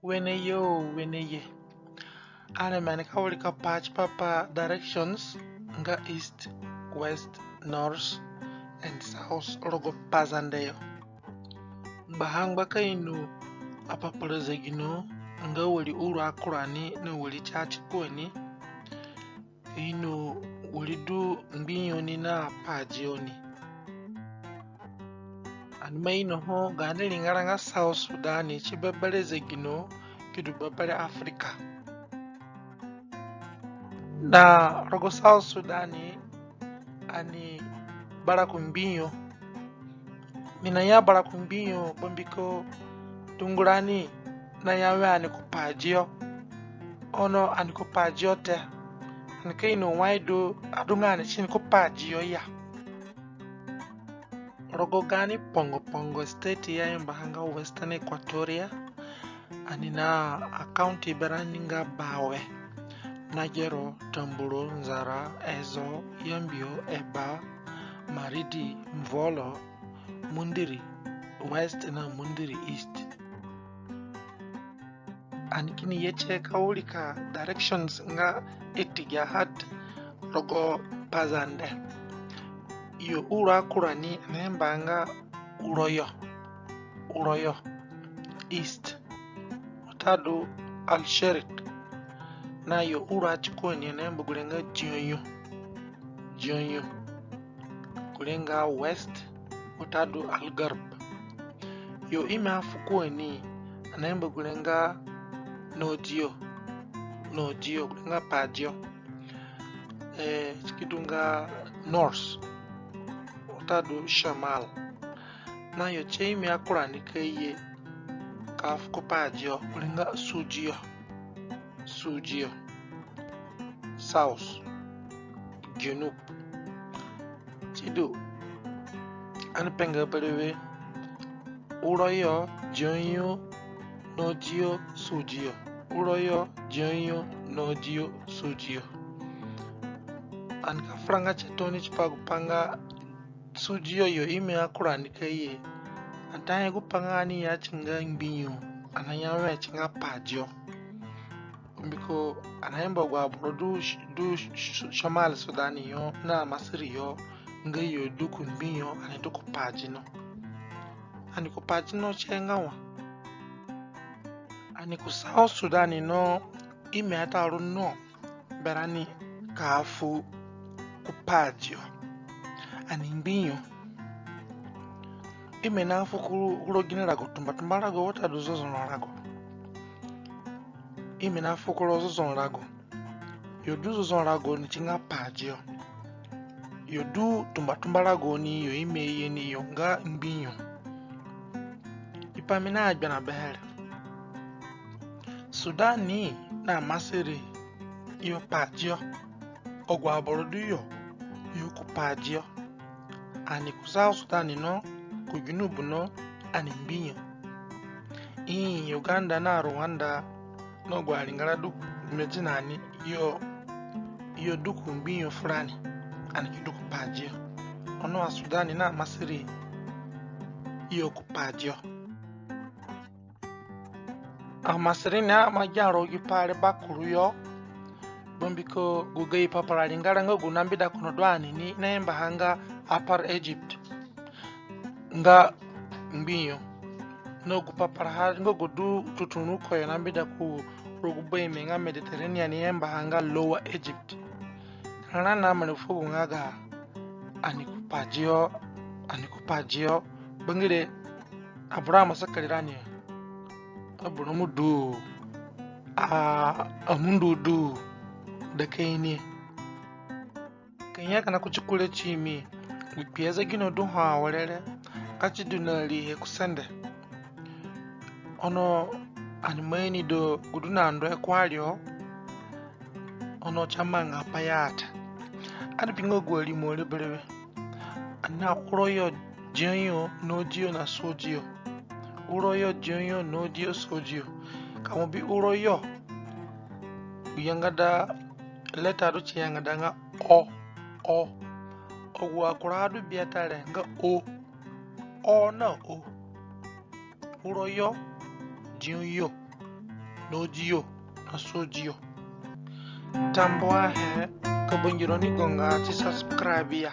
Weneye. Ane kawulika patch papa directions nga east, west, north, and south rogo Pazande. Bahang bakainu apapala Zegino nga wali uru akurani na wali chachi kweni inu wali du mbinyoni na pajioni. Anima ino ho gane lingaranga South Sudani chibabale Zegino kidu babale Afrika. Na rogo South Sudani ani barakumbinyo mina ya barakumbinyo bombiko tungurani na yawe ani kupajio ono ani kupajio te ani kaino waido adunga ani chini kupajio ya rogo gani pongo state ya yambahanga western Equatoria ani na akaunti beraninga bawe Najero, Tamburo, Nzara, Ezo, Yambio, Eba, Maridi, Mvolo, Mundiri, West na Mundiri East. Anikini yeche kaulika directions nga itigia hat rogo Pazande. Iyo ura kurani nemba nga Uroyo, East. Otadu Alsherit. Na yo ura chikoni nemba gulenga Jionyo. Gulenga West. Otadu Algarb. Yo ima fukweni nemba gulenga Nodio gulenga Pajio. Chikidunga North. Otadu Shamal. Na yo cheimi akurani keye kafuko Pajio gulenga Sujio. South Junub Chidu Anpenga Perewe Uroyo Jionyo Nodio Sujio Uroyo Jionyo Nodio Sujio Anka franga chetoni chipagupanga Sujio yo ime akurandika ye Antaye gupanga ani ya chinga mbinyo Anayawe chinga Pajio Mbiko anayemba gwa brodu du Shamal Sudani yo na Masiri yo nga yo duku mbinyo aniduku pajino. Aniku pajino chengawa. Aniku South Sudani no ime ataru no berani kafu kupajio. Ani mbinyo. Ime nafu kurogine rago tumba rago wata duzozo no rago. Ime na fukuro zon rago. Yodu zon rago ni chinga pajio. Yodu tumba rago ni yo ime ye ni yonga mbinyo. Ipamina ajana behere. Sudani na Masiri yo pajio. Ogwa aborodu yo ku pajio. Ani kusao Sudani no kujunubu no ani mbinyo. Uganda na Rwanda no gwalingala du mejinani yo duku mbinyo fulani aniki duku pajio ono wa Sudani na Masiri yo kupajio Masiri na majaro gipale bakuru yo bombiko gugai Papara lingala ngo gunambida kuno dwani ni nemba hanga Upper Egypt nga mbinyo no Papara ngo gudu tutunuko ya nambida ku Rugubwe menga Mediterranean yemba hanga Lower Egypt. Kana na manufugu ngaga anikupajio bangire Abraham sakalirani Abrahamu du amundu du da kaini kanya kana kuchukule chimi wipieza gino du ha walele kachi dunali kusende ono animeni do guduna ando ekwalio ono chamanga payata adipingo gwali mole brewe ana uroyo Jionyo Nodio na Sujio uroyo Jionyo Nodio Sujio kamobi uroyo uyangada leta do chiyangada nga o ogwa kuradu biatare nga o na o uroyo Jionyo nojiyo na sojiyo tamboa he ko bonjiro ni gonga ci subscribe ya